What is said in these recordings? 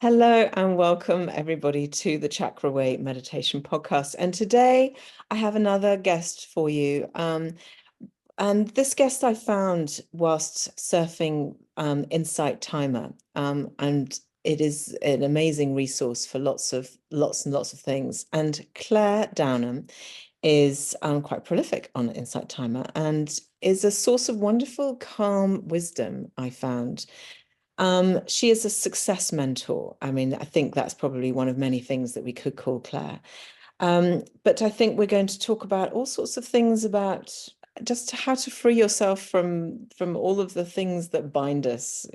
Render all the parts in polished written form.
Hello and welcome everybody to the Chakra Way Meditation Podcast. And today I have another guest for you. And this guest I found whilst surfing Insight Timer. And it is an amazing resource for lots and lots of things. And Clare Downham is quite prolific on Insight Timer and is a source of wonderful, calm wisdom, I found. She is a success mentor. I mean, I think that's probably one of many things that we could call Claire. But I think we're going to talk about all sorts of things about just how to free yourself from all of the things that bind us,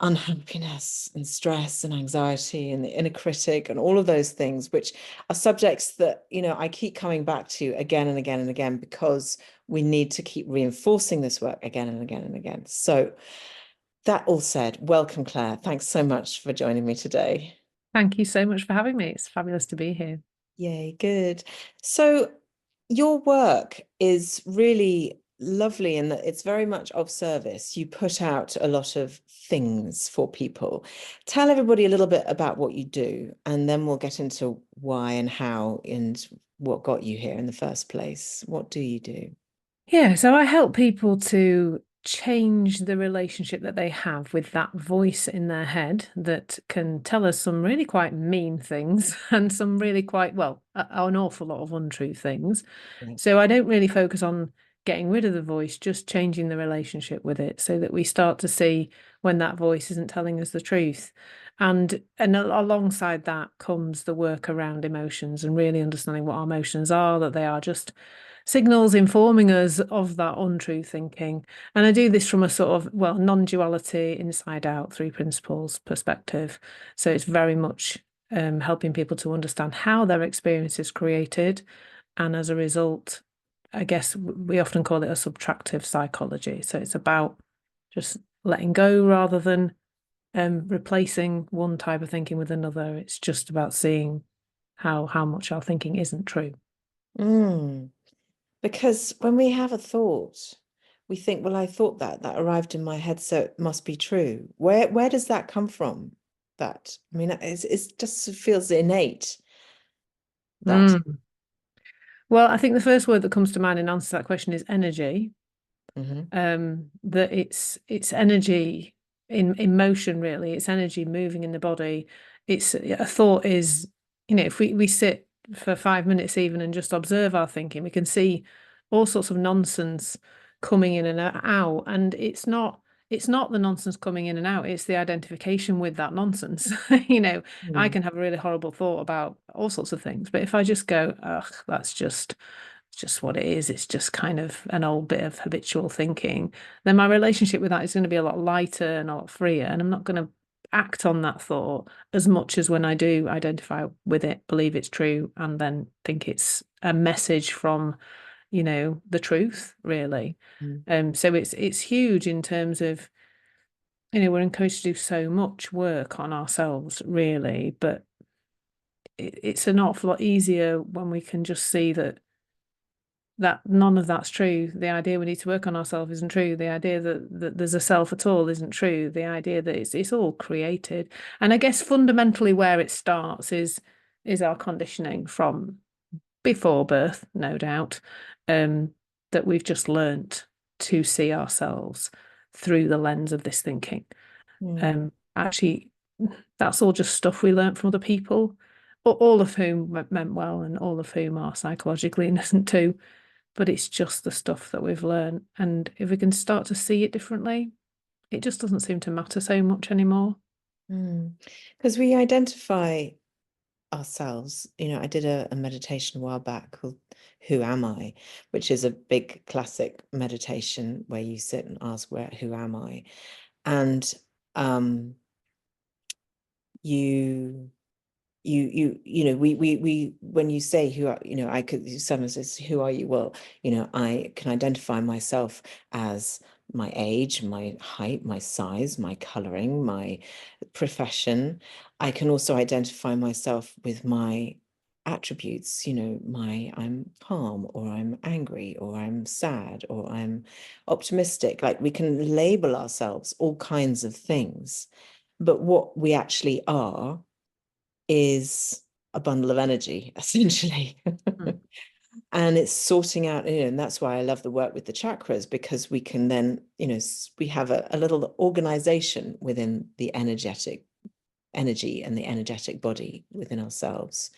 unhappiness and stress and anxiety and the inner critic and all of those things, which are subjects that, I keep coming back to again and again and again because we need to keep reinforcing this work again and again and again. So that all said, welcome, Claire. Thanks so much for joining me today. Thank you so much for having me. It's fabulous to be here. Yay, good. So your work is really lovely in that it's very much of service. You put out a lot of things for people. Tell everybody a little bit about what you do, and then we'll get into why and how and what got you here in the first place. What do you do? Yeah, so I help people to change the relationship that they have with that voice in their head that can tell us some really quite mean things and some really quite, well, an awful lot of untrue things. Yeah. So I don't really focus on getting rid of the voice, just changing the relationship with it so that we start to see when that voice isn't telling us the truth. And alongside that comes the work around emotions and really understanding what our emotions are, that they are just signals informing us of that untrue thinking. And I do this from a sort of, well, non-duality, inside out, three principles perspective. So it's very much helping people to understand how their experience is created. And as a result, I guess we often call it a subtractive psychology. So it's about just letting go rather than replacing one type of thinking with another. It's just about seeing how much our thinking isn't true. Mm. Because when we have a thought, we think, well, I thought that arrived in my head, so it must be true. Where does that come from? That, I mean, it's just feels innate that. Mm. Well, I think the first word that comes to mind in answer to that question is energy. Mhm. That it's energy in motion, really. It's energy moving in the body. It's a thought is, if we sit for 5 minutes even and just observe our thinking, we can see all sorts of nonsense coming in and out. And it's not the nonsense coming in and out, it's the identification with that nonsense. I Mm. can have a really horrible thought about all sorts of things, but if I just go, ugh, that's just what it is. It's just kind of an old bit of habitual thinking. Then my relationship with that is going to be a lot lighter and a lot freer. And I'm not going to act on that thought as much as when I do identify with it, believe it's true, and then think it's a message from, the truth, really. Mm. So it's huge in terms of, we're encouraged to do so much work on ourselves, really, but it's an awful lot easier when we can just see that none of that's true. The idea we need to work on ourselves isn't true. The idea that there's a self at all isn't true. The idea that it's all created. And I guess fundamentally where it starts is our conditioning from before birth, no doubt, um, that we've just learnt to see ourselves through the lens of this thinking. Mm. Actually, that's all just stuff we learnt from other people, all of whom meant well and all of whom are psychologically innocent too, but it's just the stuff that we've learned. And if we can start to see it differently, it just doesn't seem to matter so much anymore. Because we identify ourselves. I did a meditation a while back called Who Am I, which is a big classic meditation where you sit and ask, who am I? And um, you we when you say who are, I could, someone says, who are you? Well, I can identify myself as my age, my height, my size, my coloring, my profession. I can also identify myself with my attributes, I'm calm, or I'm angry, or I'm sad, or I'm optimistic. Like, we can label ourselves all kinds of things. But what we actually are is a bundle of energy, essentially. Mm. And it's sorting out, and that's why I love the work with the chakras, because we can then, we have a little organization within the energetic energy and the energetic body within ourselves.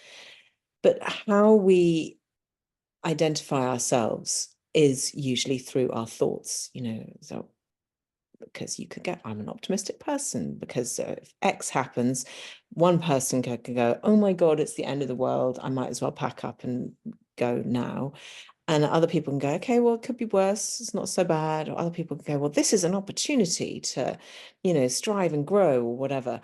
But how we identify ourselves is usually through our thoughts, so because you could get, I'm an optimistic person, because if X happens, one person can go, oh my God, it's the end of the world. I might as well pack up and go now. And other people can go, okay, well, it could be worse. It's not so bad. Or other people can go, well, this is an opportunity to, strive and grow or whatever.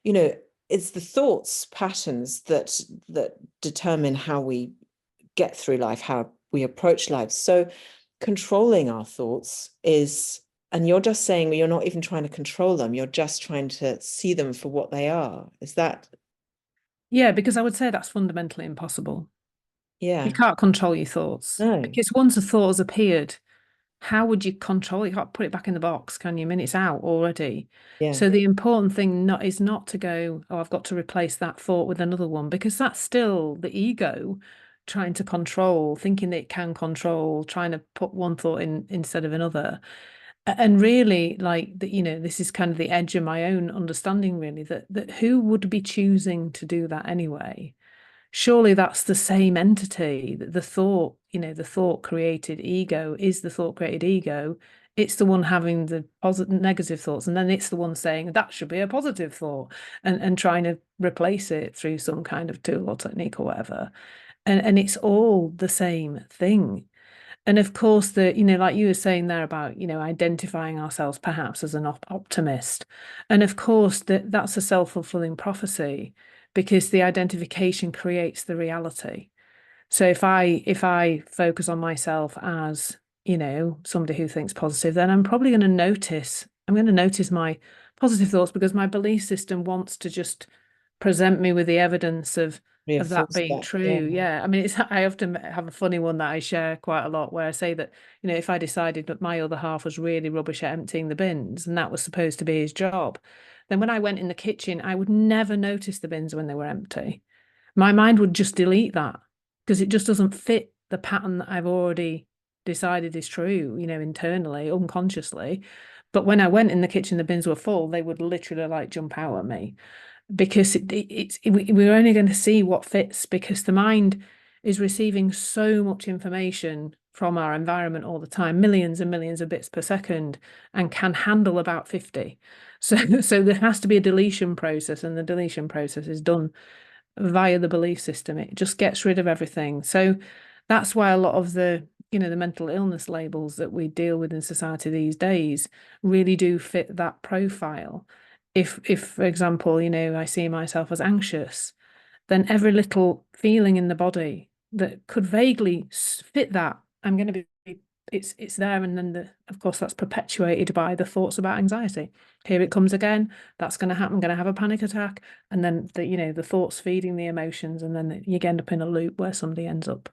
It's the thoughts patterns that determine how we get through life, how we approach life. So controlling our thoughts is, and you're just saying you're not even trying to control them, you're just trying to see them for what they are. Is that? Yeah, because I would say that's fundamentally impossible. You Yeah. can't control your thoughts No. because once a thought has appeared, how would you control it? You can't put it back in the box, can you? I mean, it's out already. Yeah. So the important thing is not to go, oh, I've got to replace that thought with another one, because that's still the ego trying to control, thinking that it can control, trying to put one thought in instead of another. And really, like that, this is kind of the edge of my own understanding, really, that who would be choosing to do that anyway? Surely that's the same entity. The thought, the thought created ego is the thought created ego. It's the one having the positive, negative thoughts, and then it's the one saying that should be a positive thought, and trying to replace it through some kind of tool or technique or whatever. And it's all the same thing. And of course, like you were saying there about, identifying ourselves perhaps as an optimist. And of course, that's a self-fulfilling prophecy, because the identification creates the reality. So if I focus on myself as, somebody who thinks positive, then I'm going to notice my positive thoughts, because my belief system wants to just present me with the evidence of that Reinforce being that. Yeah. true. Yeah. I mean, I often have a funny one that I share quite a lot, where I say that, if I decided that my other half was really rubbish at emptying the bins and that was supposed to be his job, then when I went in the kitchen, I would never notice the bins when they were empty. My mind would just delete that, because it just doesn't fit the pattern that I've already decided is true, internally, unconsciously. But when I went in the kitchen, the bins were full, they would literally like jump out at me, because we're only going to see what fits, because the mind is receiving so much information from our environment all the time, millions and millions of bits per second, and can handle about 50. So there has to be a deletion process, and the deletion process is done via the belief system. It just gets rid of everything. So that's why a lot of the mental illness labels that we deal with in society these days really do fit that profile. If for example, I see myself as anxious, then every little feeling in the body that could vaguely fit that, I'm going to be it's there. And then of course that's perpetuated by the thoughts about anxiety. Here it comes again, that's going to happen, I'm going to have a panic attack. And then the thoughts feeding the emotions, and then you end up in a loop where somebody ends up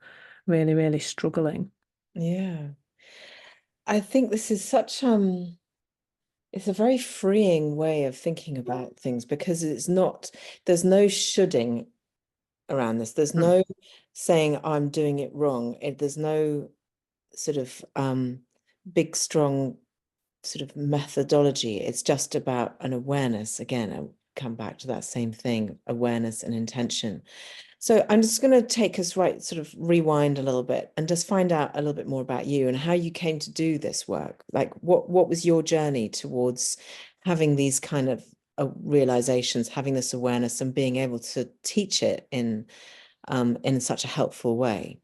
really, really struggling. Yeah. I think this is such it's a very freeing way of thinking about things, because there's no shoulding around this. There's Mm. no saying I'm doing it wrong. There's no sort of big, strong sort of methodology. It's just about an awareness. Again, I come back to that same thing, awareness and intention. So I'm just going to take us sort of rewind a little bit and just find out a little bit more about you and how you came to do this work. Like what was your journey towards having these kind of realizations, having this awareness and being able to teach it in such a helpful way?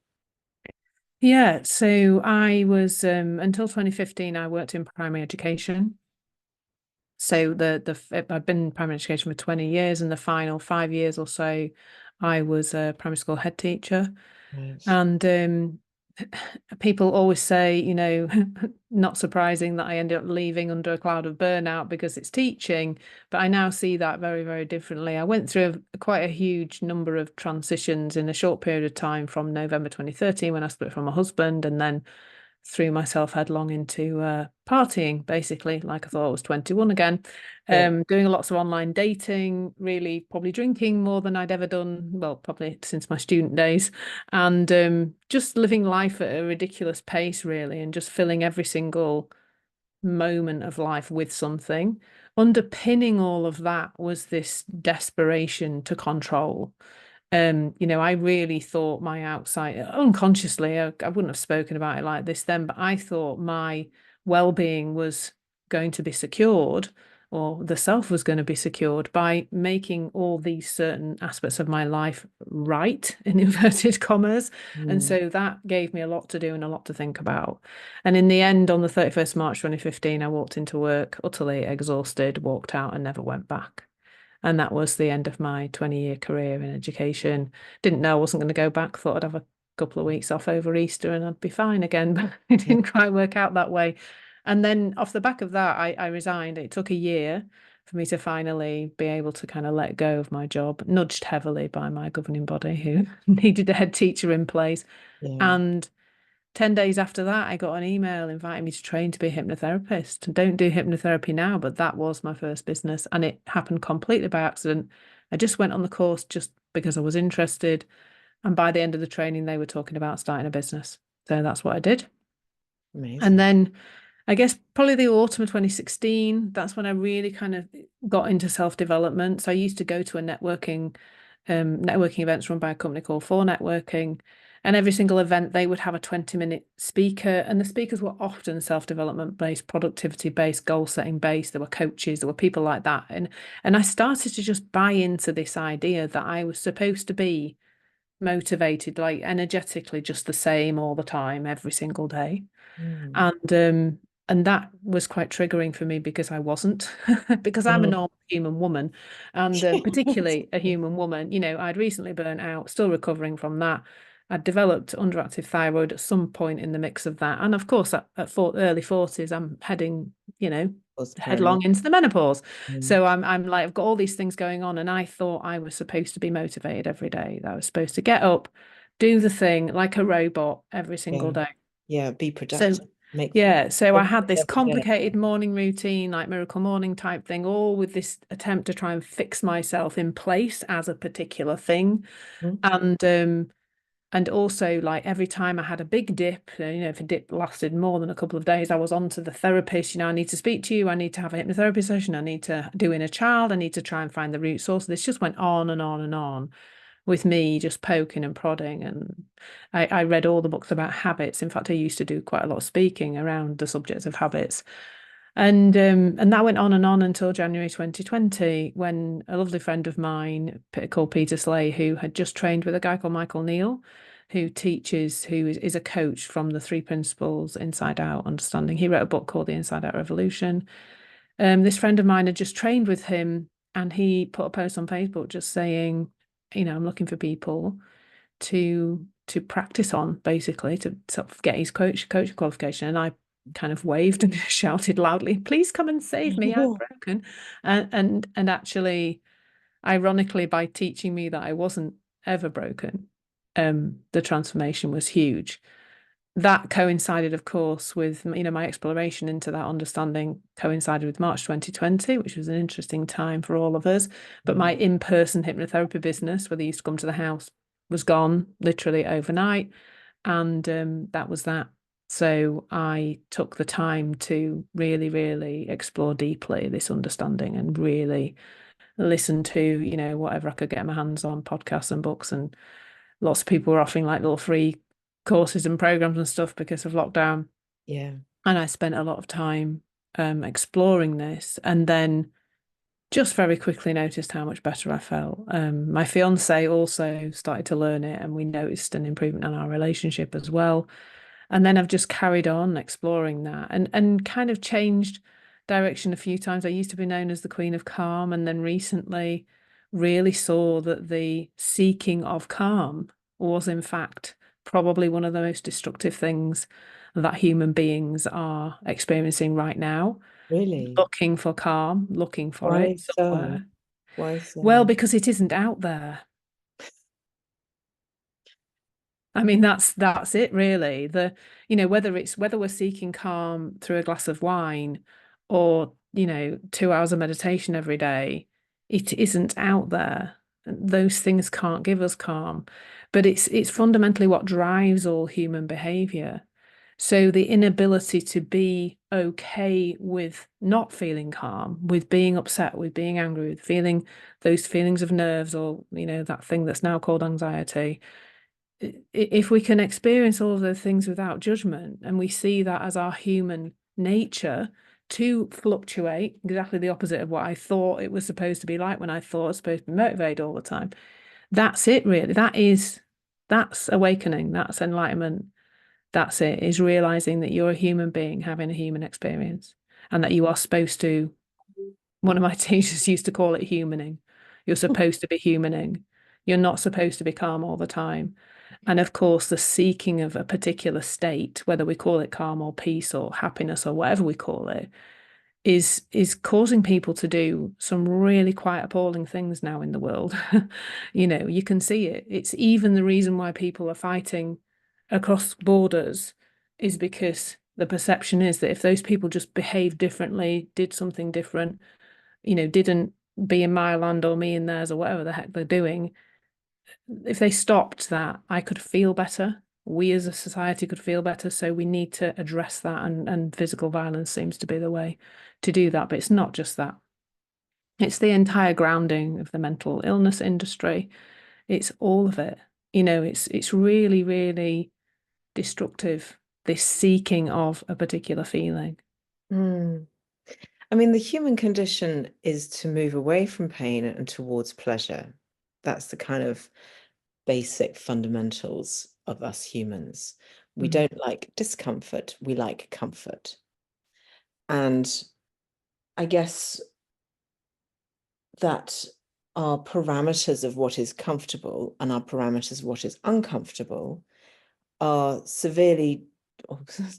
Yeah, so I was until 2015 I worked in primary education. So I've been in primary education for 20 years, and the final 5 years or so I was a primary school head teacher. Right. And people always say, not surprising that I ended up leaving under a cloud of burnout because it's teaching, but I now see that very, very differently. I went through quite a huge number of transitions in a short period of time, from November 2013 when I split from my husband, and then threw myself headlong into partying, basically, like I thought I was 21 again, Yeah. doing lots of online dating, really probably drinking more than I'd ever done, well, probably since my student days, and just living life at a ridiculous pace, really, and just filling every single moment of life with something. Underpinning all of that was this desperation to control. I really thought my outside, unconsciously, I wouldn't have spoken about it like this then, but I thought my well-being was going to be secured, or the self was going to be secured by making all these certain aspects of my life right, in inverted commas. And Mm. so that gave me a lot to do and a lot to think about. And in the end, on the 31st March 2015, I walked into work utterly exhausted, walked out and never went back. And that was the end of my 20-year career in education. Didn't know I wasn't going to go back, thought I'd have a couple of weeks off over Easter and I'd be fine again, but it Yeah. didn't quite work out that way. And then off the back of that, I resigned. It took a year for me to finally be able to kind of let go of my job, nudged heavily by my governing body who needed a head teacher in place. Yeah. And 10 days after that, I got an email inviting me to train to be a hypnotherapist. Don't do hypnotherapy now, but that was my first business. And it happened completely by accident. I just went on the course just because I was interested. And by the end of the training, they were talking about starting a business. So that's what I did. And Amazing. then I guess probably the autumn of 2016, that's when I really kind of got into self-development. So I used to go to a networking events run by a company called For Networking. And every single event, they would have a 20-minute speaker. And the speakers were often self-development based, productivity based, goal setting based. There were coaches, there were people like that. And I started to just buy into this idea that I was supposed to be motivated, like energetically just the same all the time, every single day. Mm. And that was quite triggering for me because I wasn't, because I'm a Mm. normal human woman, and particularly a human woman. I'd recently burnt out, still recovering from that. I'd developed underactive thyroid at some point in the mix of that, and of course, at early 40s, I'm heading, Was headlong period. into the menopause. Mm. So I'm like, I've got all these things going on, and I thought I was supposed to be motivated every day. That I was supposed to get up, do the thing like a robot every single Yeah. day. Yeah. Be So productive. Make yeah, so I progress had this every day. complicated morning routine, like miracle morning type thing, all with this attempt to try and fix myself in place as a particular thing. Mm. And also like every time I had a big dip, if a dip lasted more than a couple of days, I was on to the therapist, I need to speak to you, I need to have a hypnotherapy session, I need to do inner child, I need to try and find the root source. This just went on and on and on with me just poking and prodding. And I read all the books about habits. In fact, I used to do quite a lot of speaking around the subject of habits. And that went on and on until January 2020, when a lovely friend of mine called Peter Slay, who had just trained with a guy called Michael Neal, who is a coach from the three principles, Inside Out Understanding. He wrote a book called The Inside Out Revolution. This friend of mine had just trained with him, and he put a post on Facebook just saying, I'm looking for people to practice on, basically, to sort of get his coach qualification. And I kind of waved and shouted loudly, "Please come and save me! I'm broken." And actually, ironically, by teaching me that I wasn't ever broken, the transformation was huge. That coincided, of course, with my exploration into that understanding coincided with March 2020, which was an interesting time for all of us. But my Mm. in-person hypnotherapy business, where they used to come to the house, was gone literally overnight, and that was that. So I took the time to really, really explore deeply this understanding and really listen to whatever I could get my hands on, podcasts and books, and lots of people were offering like little free courses and programs and stuff because of lockdown. Yeah. And I spent a lot of time exploring this, and then just very quickly noticed how much better I felt. My fiance also started to learn it, and we noticed an improvement in our relationship as well. And then I've just carried on exploring that and kind of changed direction a few times. I used to be known as the Queen of Calm, and then recently really saw that the seeking of calm was in fact probably one of the most destructive things that human beings are experiencing right now. Really? Looking for calm, looking for Why it so? somewhere. Why Well, so? because it isn't out there. I mean, that's it really. Whether we're seeking calm through a glass of wine or, 2 hours of meditation every day, it isn't out there. Those things can't give us calm. But it's fundamentally what drives all human behavior. So the inability to be okay with not feeling calm, with being upset, with being angry, with feeling those feelings of nerves, or, that thing that's now called anxiety, if we can experience all of those things without judgment, and we see that as our human nature to fluctuate, exactly the opposite of what I thought it was supposed to be like when I thought I was supposed to be motivated all the time. That's it, really. That's awakening, that's enlightenment. That's it, is realizing that you're a human being having a human experience, and that you are supposed to, one of my teachers used to call it humaning. You're supposed to be humaning. You're not supposed to be calm all the time. And of course, the seeking of a particular state, whether we call it calm or peace or happiness or whatever we call it, is causing people to do some really quite appalling things now in the world. You can see it. It's even the reason why people are fighting across borders, is because the perception is that if those people just behaved differently, did something different, didn't be in my land or me in theirs or whatever the heck they're doing, if they stopped that, I could feel better. We as a society could feel better. So we need to address that, and physical violence seems to be the way to do that. But it's not just that. It's the entire grounding of the mental illness industry. It's all of it. It's really, really destructive, this seeking of a particular feeling. Mm. I mean, the human condition is to move away from pain and towards pleasure. That's the kind of basic fundamentals of us humans. We don't like discomfort, we like comfort. And I guess that our parameters of what is comfortable and our parameters of what is uncomfortable are severely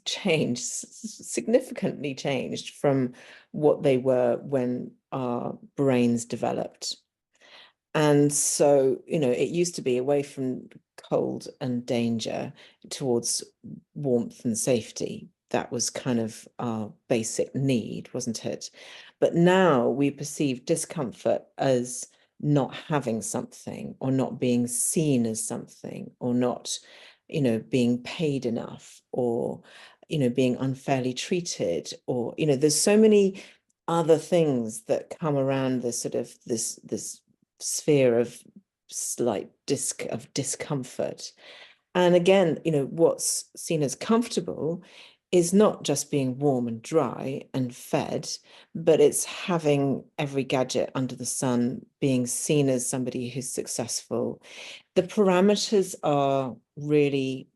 changed, significantly changed from what they were when our brains developed. And so, it used to be away from cold and danger towards warmth and safety. That was kind of our basic need, wasn't it? But now we perceive discomfort as not having something, or not being seen as something, or not, being paid enough, or, being unfairly treated, or, there's so many other things that come around this sort of this sphere of slight discomfort. And again, what's seen as comfortable is not just being warm and dry and fed, but it's having every gadget under the sun, being seen as somebody who's successful. The parameters are really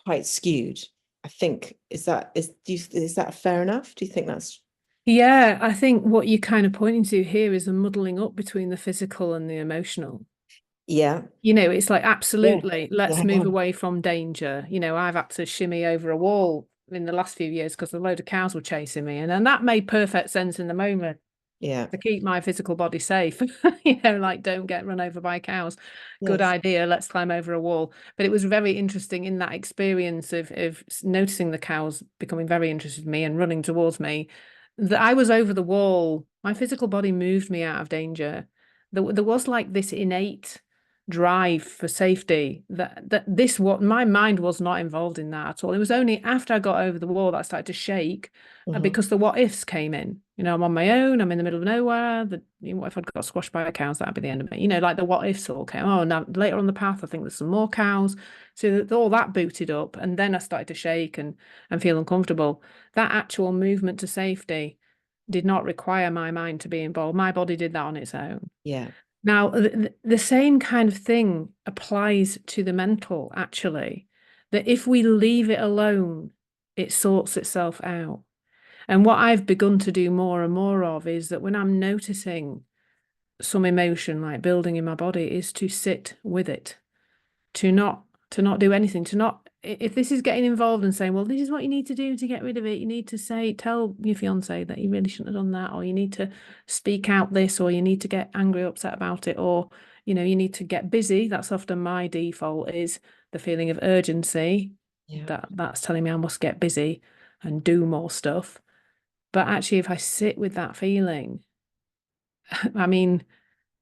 quite skewed. I think, is that fair enough? Do you think that's... Yeah, I think what you're kind of pointing to here is a muddling up between the physical and the emotional. Yeah. It's like, Yeah. absolutely, let's Yeah. move away from danger. I've had to shimmy over a wall in the last few years because a load of cows were chasing me. And that made perfect sense in the moment Yeah. to keep my physical body safe. Like, don't get run over by cows. Good Yes. idea. Let's climb over a wall. But it was very interesting in that experience of noticing the cows becoming very interested in me and running towards me, that I was over the wall. My physical body moved me out of danger. There was like this innate drive for safety, that this, what my mind was not involved in that at all. It was only after I got over the wall that I started to shake, because the what ifs came in. I'm on my own, I'm in the middle of nowhere. What if I'd got squashed by cows? That'd be the end of me. Like the what ifs all came. Oh, now later on the path, I think there's some more cows. So all that booted up, and then I started to shake and feel uncomfortable. That actual movement to safety did not require my mind to be involved. My body did that on its own. Yeah. Now, the same kind of thing applies to the mental, actually, that if we leave it alone, it sorts itself out. And what I've begun to do more and more of is that when I'm noticing some emotion like building in my body, is to sit with it, to not do anything, to not, if this is getting involved and saying, well, this is what you need to do to get rid of it, you need to tell your fiance that you really shouldn't have done that, or you need to speak out this, or you need to get angry or upset about it, or you need to get busy. That's often my default, is the feeling of urgency, Yeah. that's telling me I must get busy and do more stuff. But actually, if I sit with that feeling, I mean,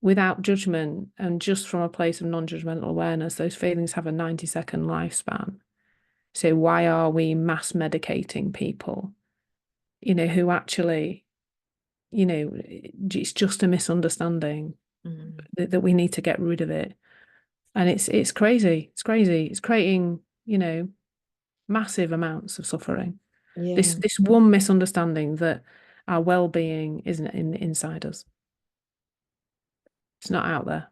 without judgment and just from a place of non-judgmental awareness, those feelings have a 90-second lifespan. So why are we mass medicating people, who actually, it's just a misunderstanding that we need to get rid of it. And it's crazy. It's crazy. It's creating, massive amounts of suffering. Yeah. This one misunderstanding that our well-being isn't inside us. It's not out there.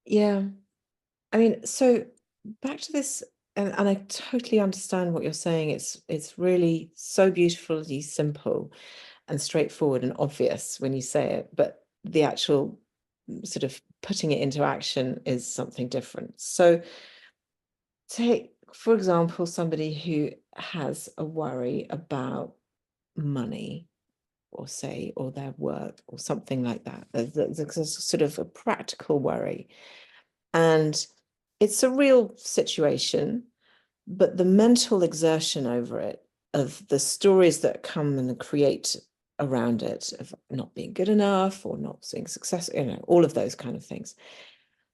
Yeah. I mean, so back to this, and I totally understand what you're saying. It's really so beautifully simple and straightforward and obvious when you say it, but the actual sort of putting it into action is something different. So take, for example, somebody who has a worry about money or their work or something like that. There's a sort of a practical worry. And it's a real situation, but the mental exertion over it, of the stories that come and create around it, of not being good enough or not seeing success, all of those kind of things.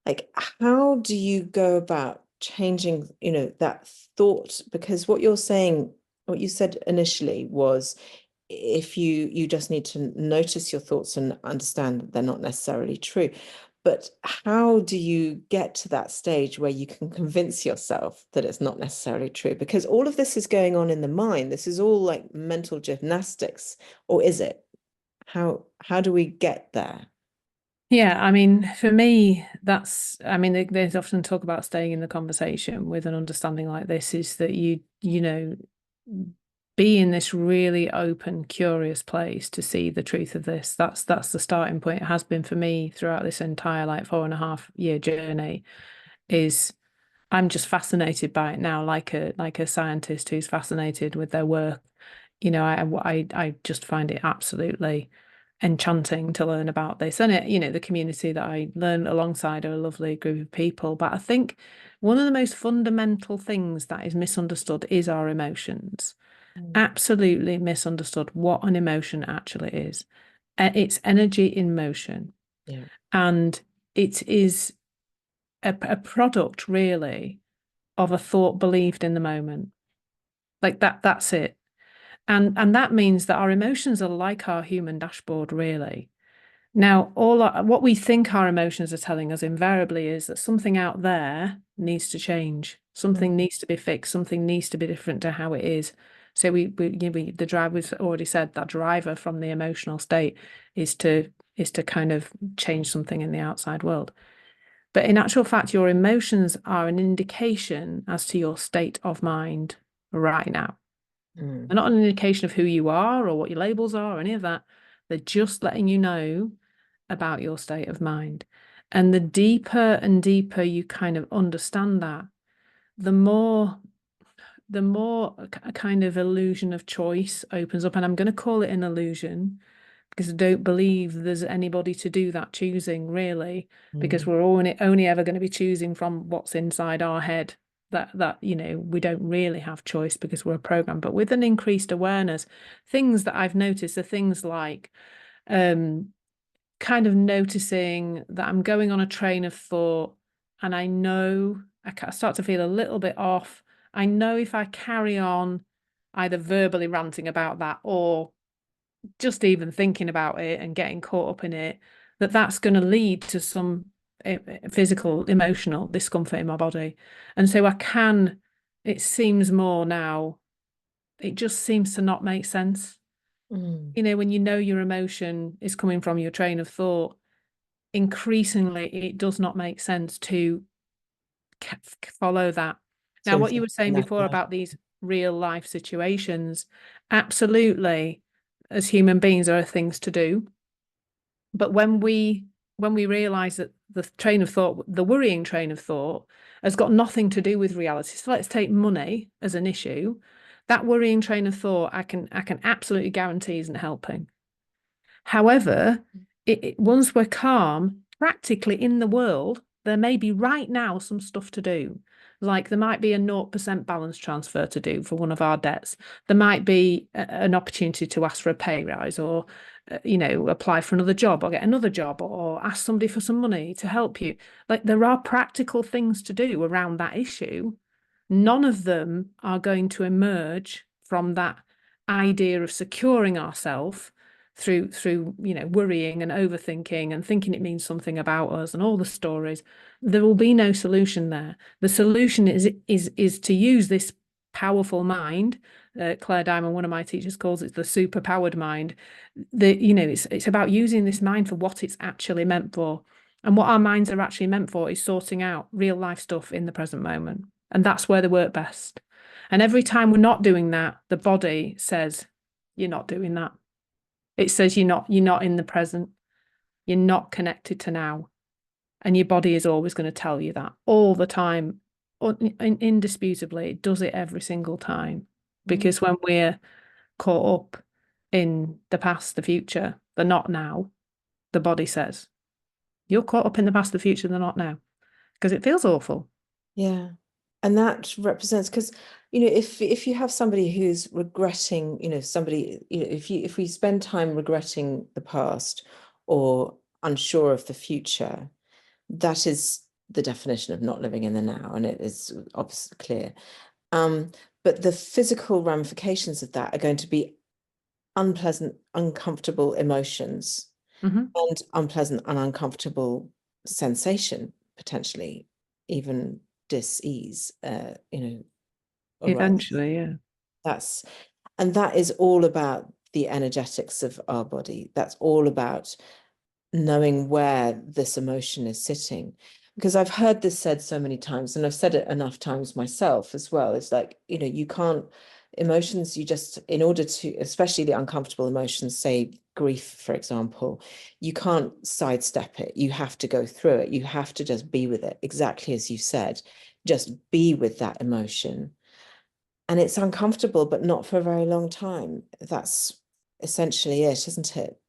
Like, how do you go about changing, that thought? Because what you're saying, what you said initially was, if you just need to notice your thoughts and understand that they're not necessarily true. But how do you get to that stage where you can convince yourself that it's not necessarily true? Because all of this is going on in the mind. This is all like mental gymnastics, or is it? How do we get there? Yeah, I mean, for me, there's often talk about staying in the conversation with an understanding like this, is that be in this really open, curious place to see the truth of this. That's the starting point. It has been for me throughout this entire 4.5 year journey. Is I'm just fascinated by it now, like a scientist who's fascinated with their work. I just find it absolutely enchanting to learn about this. And the community that I learn alongside are a lovely group of people. But I think one of the most fundamental things that is misunderstood is our emotions. Absolutely misunderstood what an emotion actually is. It's energy in motion. Yeah. And it is a product, really, of a thought believed in the moment. Like that's it. And that means that our emotions are like our human dashboard, really. Now, what we think our emotions are telling us invariably is that something out there needs to change, something needs to be fixed, something needs to be different to how it is. So the drive, we've already said that driver from the emotional state is to kind of change something in the outside world. But in actual fact, your emotions are an indication as to your state of mind right now. They're not an indication of who you are or what your labels are or any of that. They're just letting you know about your state of mind. And the deeper and deeper you kind of understand that, the more a kind of illusion of choice opens up. And I'm going to call it an illusion because I don't believe there's anybody to do that choosing, really, because we're only ever going to be choosing from what's inside our head. That we don't really have choice because we're a program. But with an increased awareness, things that I've noticed are things like kind of noticing that I'm going on a train of thought, and I know I start to feel a little bit off. I know if I carry on either verbally ranting about that or just even thinking about it and getting caught up in it, that's going to lead to some physical, emotional discomfort in my body. And so it seems more now, it just seems to not make sense. When your emotion is coming from your train of thought, increasingly it does not make sense to follow that. Now, what you were saying before about these real life situations, absolutely, as human beings, there are things to do. But when we realize that the train of thought, the worrying train of thought, has got nothing to do with reality. So let's take money as an issue. That worrying train of thought, I can absolutely guarantee isn't helping. However, once we're calm, practically in the world, there may be right now some stuff to do. Like there might be a 0% balance transfer to do for one of our debts. There might be an opportunity to ask for a pay rise, or apply for another job or get another job, or ask somebody for some money to help you. Like there are practical things to do around that issue. None of them are going to emerge from that idea of securing ourselves through worrying and overthinking and thinking it means something about us and all the stories. There will be no solution there. The solution is to use this powerful mind. Clare Downham, one of my teachers, calls it the superpowered mind. It's about using this mind for what it's actually meant for. And what our minds are actually meant for is sorting out real life stuff in the present moment. And that's where they work best. And every time we're not doing that, the body says, you're not doing that. It says you're not in the present. You're not connected to now. And your body is always going to tell you that all the time. Indisputably, it does it every single time. Because when we're caught up in the past, the future, the not now, the body says, you're caught up in the past, the future, the not now. Because it feels awful. Yeah. And that represents, because if you have somebody who's regretting, somebody, if we spend time regretting the past or unsure of the future, that is the definition of not living in the now, and it is obviously clear. But the physical ramifications of that are going to be unpleasant, uncomfortable emotions, and unpleasant and uncomfortable sensation, potentially even dis-ease, Eventually, yeah. That is all about the energetics of our body. That's all about knowing where this emotion is sitting. Because I've heard this said so many times, and I've said it enough times myself as well. It's like, you can't, emotions, you just, in order to, especially the uncomfortable emotions, say grief, for example, you can't sidestep it. You have to go through it. You have to just be with it, exactly as you said. Just be with that emotion. And it's uncomfortable, but not for a very long time. That's essentially it, isn't it?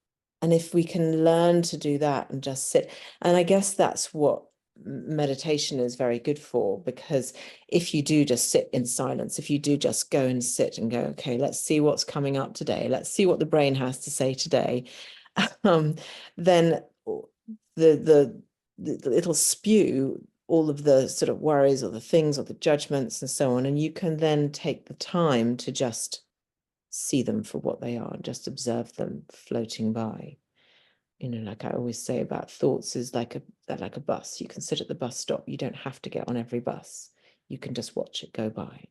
And if we can learn to do that and just sit, and I guess that's what meditation is very good for, because if you do just sit in silence, if you do just go and sit and go, okay, let's see what's coming up today, let's see what the brain has to say today, then it'll spew all of the sort of worries or the things or the judgments and so on, and you can then take the time to just see them for what they are and just observe them floating by. Like I always say about thoughts, is like a bus. You can sit at the bus stop. You don't have to get on every bus. You can just watch it go by.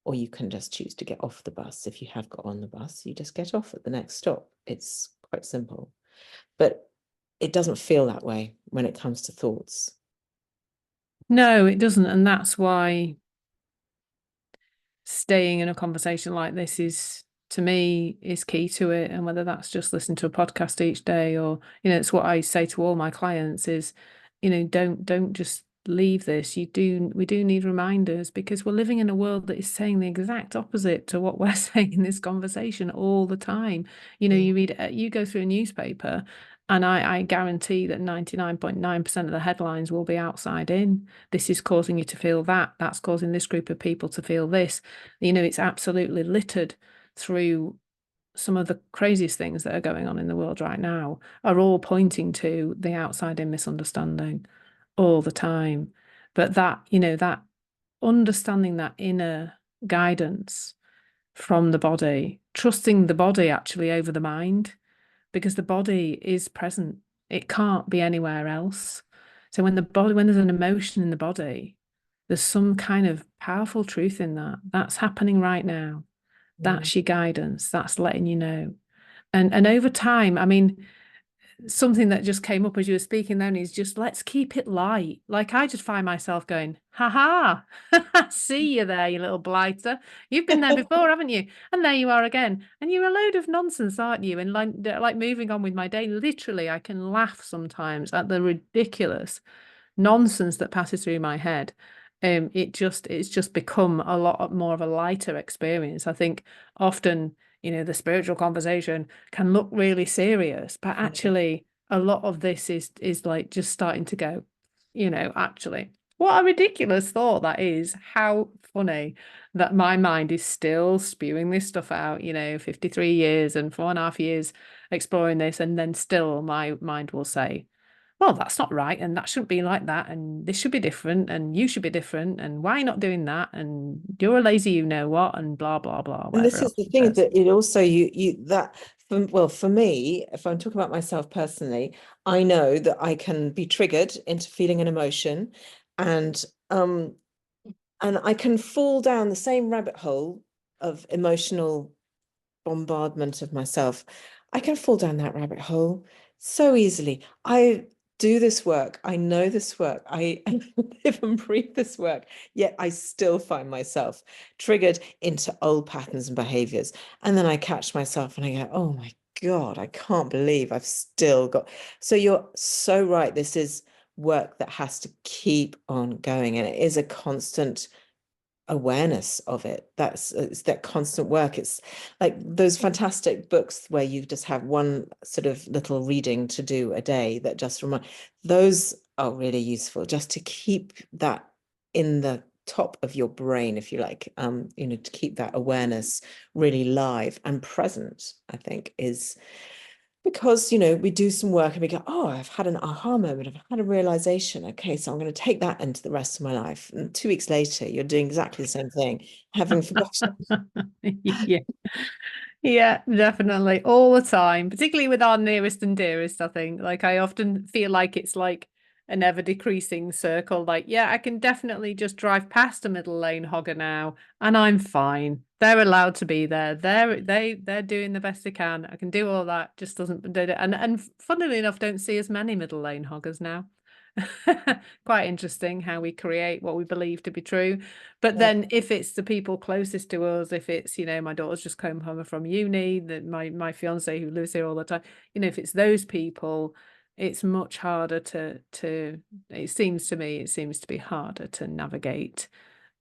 Or you can just choose to get off the bus. If you have got on the bus, you just get off at the next stop. It's quite simple. But it doesn't feel that way when it comes to thoughts. No, it doesn't. And that's why staying in a conversation like this is, to me, is key to it. And whether that's just listening to a podcast each day, or, it's what I say to all my clients is, don't just leave this. We do need reminders, because we're living in a world that is saying the exact opposite to what we're saying in this conversation all the time. You go through a newspaper, and I guarantee that 99.9% of the headlines will be outside in. This is causing you to feel that. That's causing this group of people to feel this. It's absolutely littered through some of the craziest things that are going on in the world right now, are all pointing to the outside in misunderstanding all the time. But that understanding, that inner guidance from the body, trusting the body actually over the mind, because the body is present. It can't be anywhere else. So when there's an emotion in the body, there's some kind of powerful truth in that. That's happening right now. That's your guidance. That's letting you know. And over time, I mean, something that just came up as you were speaking then is just, let's keep it light. Like, I just find myself going, ha see you there, you little blighter. You've been there before, haven't you? And there you are again. And you're a load of nonsense, aren't you? And like moving on with my day, literally, I can laugh sometimes at the ridiculous nonsense that passes through my head. It's just become a lot more of a lighter experience. I think often, the spiritual conversation can look really serious, but actually a lot of this is like just starting to go, actually, what a ridiculous thought that is. How funny that my mind is still spewing this stuff out, 53 years and 4.5 years exploring this, and then still my mind will say, well, that's not right, and that shouldn't be like that, and this should be different, and you should be different, and why not doing that, and you're a lazy you know what, and blah blah blah, And whatever this is else the it thing says. that it also you that well, for me, if I'm talking about myself personally, I know that I can be triggered into feeling an emotion, and um and I can fall down the same rabbit hole of emotional bombardment of myself. I can fall down that rabbit hole so easily. I do this work. I know this work. I live and breathe this work. Yet I still find myself triggered into old patterns and behaviors. And then I catch myself and I go, oh my God, I can't believe I've still got. So you're so right. This is work that has to keep on going. And it is a constant awareness of it. It's that constant work. It's like those fantastic books where you just have one sort of little reading to do a day that just remind. Those are really useful just to keep that in the top of your brain, if you like, to keep that awareness really live and present, I think is because we do some work and we go, oh, I've had an aha moment, I've had a realization. Okay, so I'm going to take that into the rest of my life. And 2 weeks later, you're doing exactly the same thing, having forgotten. Yeah. Yeah, definitely. All the time, particularly with our nearest and dearest, I think. Like, I often feel like it's like an ever decreasing circle. Like, yeah, I can definitely just drive past a middle lane hogger now and I'm fine. They're allowed to be there. They're doing the best they can. I can do all that. Just doesn't do it. And funnily enough, don't see as many middle lane hoggers now. Quite interesting how we create what we believe to be true. But Yeah, then if it's the people closest to us, if it's, my daughter's just come home from uni, that my fiance who lives here all the time, if it's those people, it's much harder to it seems to me, it seems to be harder to navigate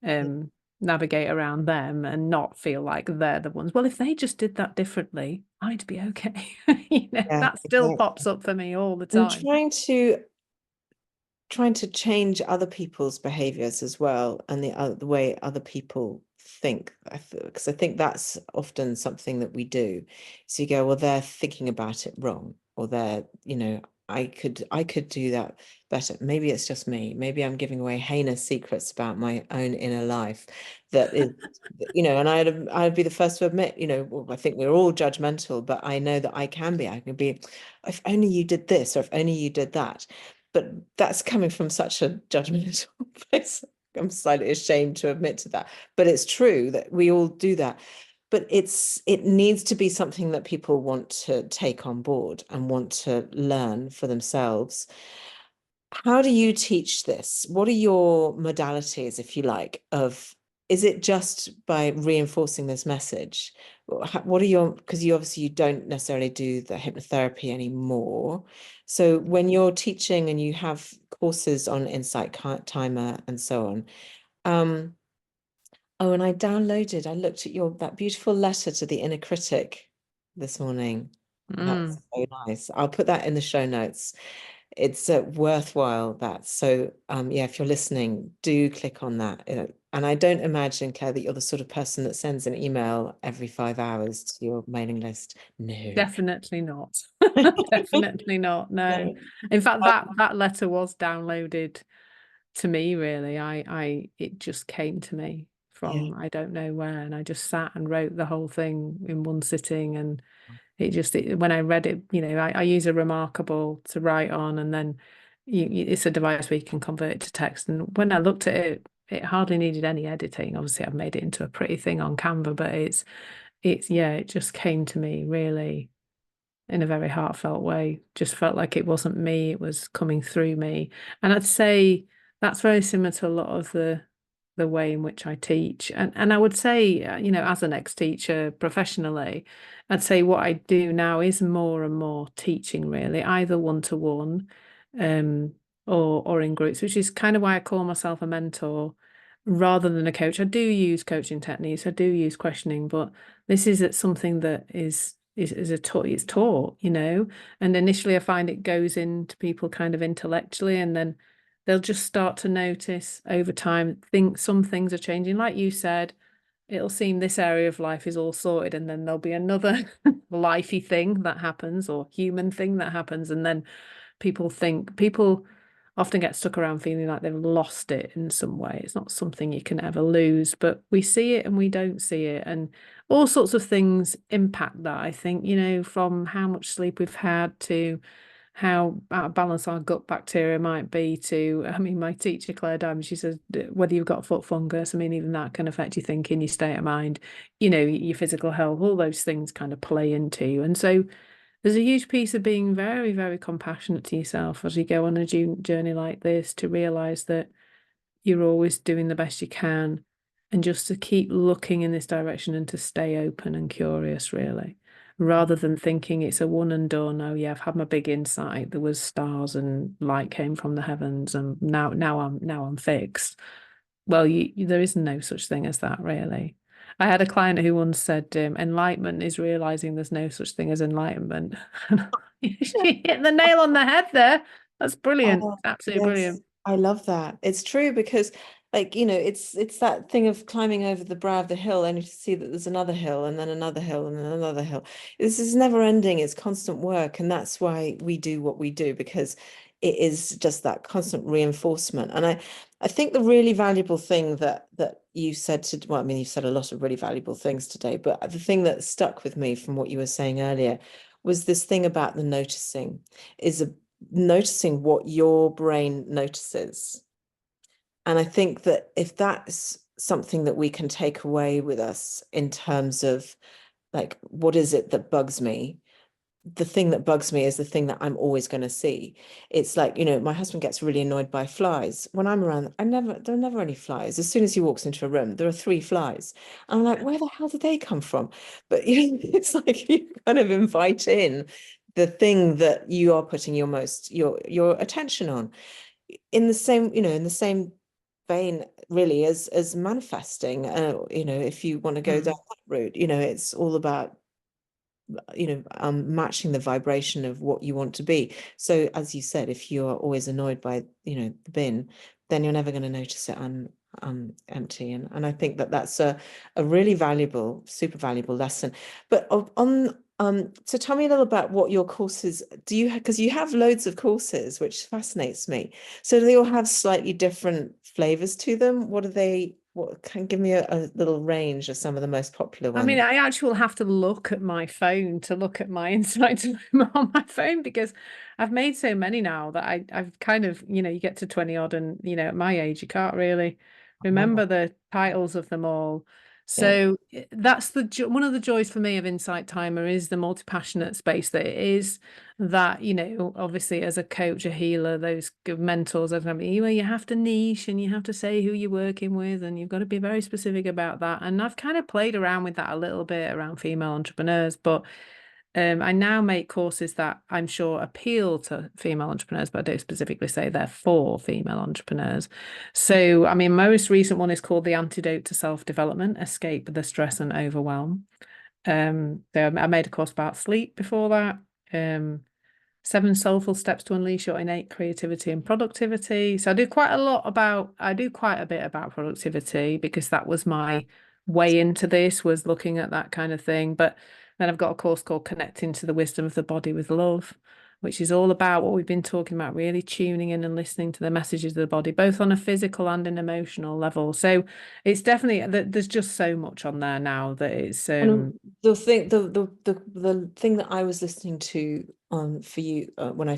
around them and not feel like they're the ones. Well, if they just did that differently, I'd be okay. yeah, That still exactly. pops up for me all the And time. trying to change other people's behaviors as well, and the way other people think. Because I think that's often something that we do. So you go, well, they're thinking about it wrong, or I could do that better. Maybe it's just me. Maybe I'm giving away heinous secrets about my own inner life. That is, and I'd be the first to admit, well, I think we're all judgmental, but I know that I can be. I can be, if only you did this, or if only you did that. But that's coming from such a judgmental place. I'm slightly ashamed to admit to that, but it's true that we all do that. But it needs to be something that people want to take on board and want to learn for themselves. How do you teach this? What are your modalities, if you like, is it just by reinforcing this message? What are your, because you don't necessarily do the hypnotherapy anymore. So when you're teaching and you have courses on Insight Timer and so on, um, oh, and I looked at that beautiful letter to the inner critic this morning. That's Mm. so nice. I'll put that in the show notes. It's worthwhile that. So yeah, if you're listening, do click on that. And I don't imagine, Claire, that you're the sort of person that sends an email every 5 hours to your mailing list. No. Definitely not. Definitely not. No. No. In fact, Um, that letter was downloaded to me, really. It just came to me yeah. from I don't know where, and I just sat and wrote the whole thing in one sitting, and when I read it, I use a Remarkable to write on, and then it's a device where you can convert it to text. And when I looked at it, it hardly needed any editing. Obviously, I've made it into a pretty thing on Canva, but yeah, it just came to me really in a very heartfelt way. Just felt like it wasn't me, it was coming through me. And I'd say that's very similar to a lot of the way in which I teach. And I would say, as an ex-teacher professionally, I'd say what I do now is more and more teaching, really, either one-to-one, or in groups, which is kind of why I call myself a mentor rather than a coach. I do use coaching techniques, I do use questioning, but this is something that is it's taught, and initially I find it goes into people kind of intellectually, and then they'll just start to notice over time, think some things are changing. Like you said, it'll seem this area of life is all sorted, and then there'll be another lifey thing that happens, or human thing that happens, and then people often get stuck around feeling like they've lost it in some way. It's not something you can ever lose, but we see it and we don't see it, and all sorts of things impact that. I think, from how much sleep we've had to how out of balance our gut bacteria might be to, I mean, my teacher, Clare Downham, she says, whether you've got foot fungus, I mean, even that can affect your thinking, your state of mind, your physical health, all those things kind of play into you. And so there's a huge piece of being very, very compassionate to yourself as you go on a journey like this, to realize that you're always doing the best you can, and just to keep looking in this direction and to stay open and curious, really, rather than thinking it's a one and done. Oh yeah, I've had my big insight. There was stars and light came from the heavens, and now I'm fixed. Well, there is no such thing as that, really. I had a client who once said, enlightenment is realizing there's no such thing as enlightenment. She hit the nail on the head there. That's brilliant. Oh, Absolutely yes, brilliant. I love that. It's true because, like, it's that thing of climbing over the brow of the hill only to see that there's another hill and then another hill and then another hill. This is never ending. It's constant work, and that's why we do what we do, because it is just that constant reinforcement. And I think the really valuable thing that you said well, I mean, you said a lot of really valuable things today, but the thing that stuck with me from what you were saying earlier was this thing about the noticing, is noticing what your brain notices. And I think that if that's something that we can take away with us in terms of, like, what is it that bugs me? The thing that bugs me is the thing that I'm always going to see. It's like, my husband gets really annoyed by flies. When I'm around, there are never any flies. As soon as he walks into a room, there are 3 flies. I'm like, where the hell did they come from? But it's like you kind of invite in the thing that you are putting your attention on. In the same vein, really, as manifesting. If you want to go down that route, it's all about matching the vibration of what you want to be. So as you said, if you're always annoyed by the bin, then you're never going to notice it empty. And I think that that's a really valuable, super valuable lesson. But on so tell me a little about what your courses do you have, because you have loads of courses, which fascinates me. So do they all have slightly different flavors to them? What can give me a little range of some of the most popular I mean, ones? I actually will have to look at my phone to look at my insight time on my phone, because I've made so many now that I've kind of, you get to 20 odd, and, at my age, you can't really remember the titles of them all. Yeah. So that's one of the joys for me of Insight Timer, is the multi-passionate space that it is. That, obviously as a coach, a healer, those good mentors, you have to niche, and you have to say who you're working with, and you've got to be very specific about that. And I've kind of played around with that a little bit around female entrepreneurs, but I now make courses that I'm sure appeal to female entrepreneurs, but I don't specifically say they're for female entrepreneurs. So, I mean, most recent one is called The Antidote to Self-Development: Escape the Stress and Overwhelm. I made a course about sleep before that. 7 soulful steps to unleash your innate creativity and productivity. So I do quite a bit about productivity, because that was my way into this, was looking at that kind of thing. But then I've got a course called Connecting to the Wisdom of the Body with Love, which is all about what we've been talking about, really tuning in and listening to the messages of the body, both on a physical and an emotional level. So it's definitely, there's just so much on there now that it's And the thing that I was listening to for you when I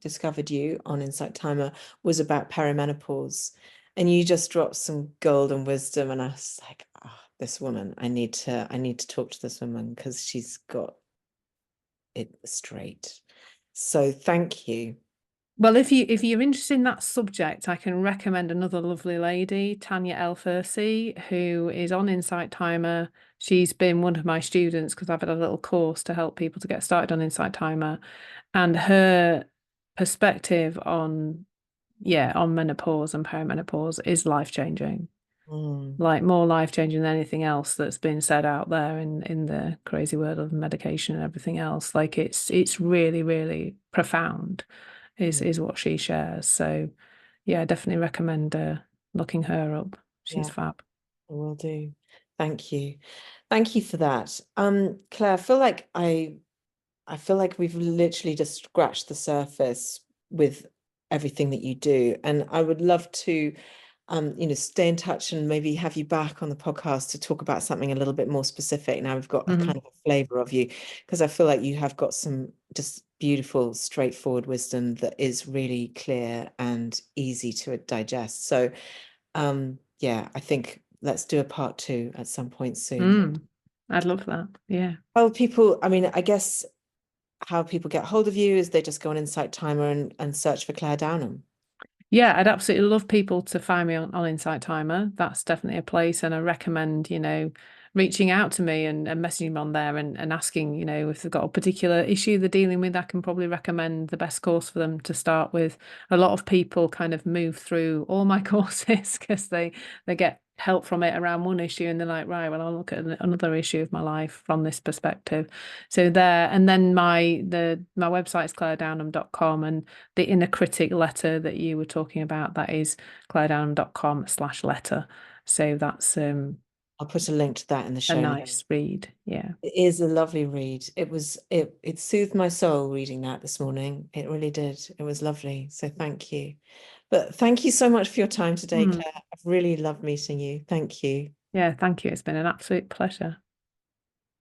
discovered you on Insight Timer, was about perimenopause, and you just dropped some golden wisdom, and I was like, oh, this woman, I need to talk to this woman, because she's got it straight. So thank you. Well, if you're interested in that subject, I can recommend another lovely lady, Tanya Elfersi, who is on Insight Timer. She's been one of my students, because I've had a little course to help people to get started on Insight Timer, and her perspective on menopause and perimenopause is life-changing. Mm. Like, more life-changing than anything else that's been said out there in the crazy world of medication and everything else. Like, it's really, really profound, is what she shares. So yeah, I definitely recommend looking her up. She's Yeah, fab. I will do. Thank you. Thank you for that. Claire, I feel like we've literally just scratched the surface with everything that you do. And I would love to stay in touch and maybe have you back on the podcast to talk about something a little bit more specific. Now we've got a kind of a flavor of you, because I feel like you have got some just beautiful, straightforward wisdom that is really clear and easy to digest. So, yeah, I think let's do a part 2 at some point soon. I'd love that. Yeah. How people, I mean, I guess how people get hold of you is they just go on Insight Timer and search for Clare Downham. Yeah, I'd absolutely love people to find me on Insight Timer. That's definitely a place. And I recommend, reaching out to me and messaging me on there and asking, if they've got a particular issue they're dealing with, I can probably recommend the best course for them to start with. A lot of people kind of move through all my courses because they get help from it around one issue and they're like, right, well, I'll look at another issue of my life from this perspective. So there, and then my website is claredownham.com, and the inner critic letter that you were talking about, that is claredownham.com/letter. So that's I'll put a link to that in the a show notes. nice read. Yeah. It is a lovely read. It soothed my soul reading that this morning. It really did. It was lovely. So thank you. But thank you so much for your time today, Claire. I've really loved meeting you. Thank you. Yeah, thank you. It's been an absolute pleasure.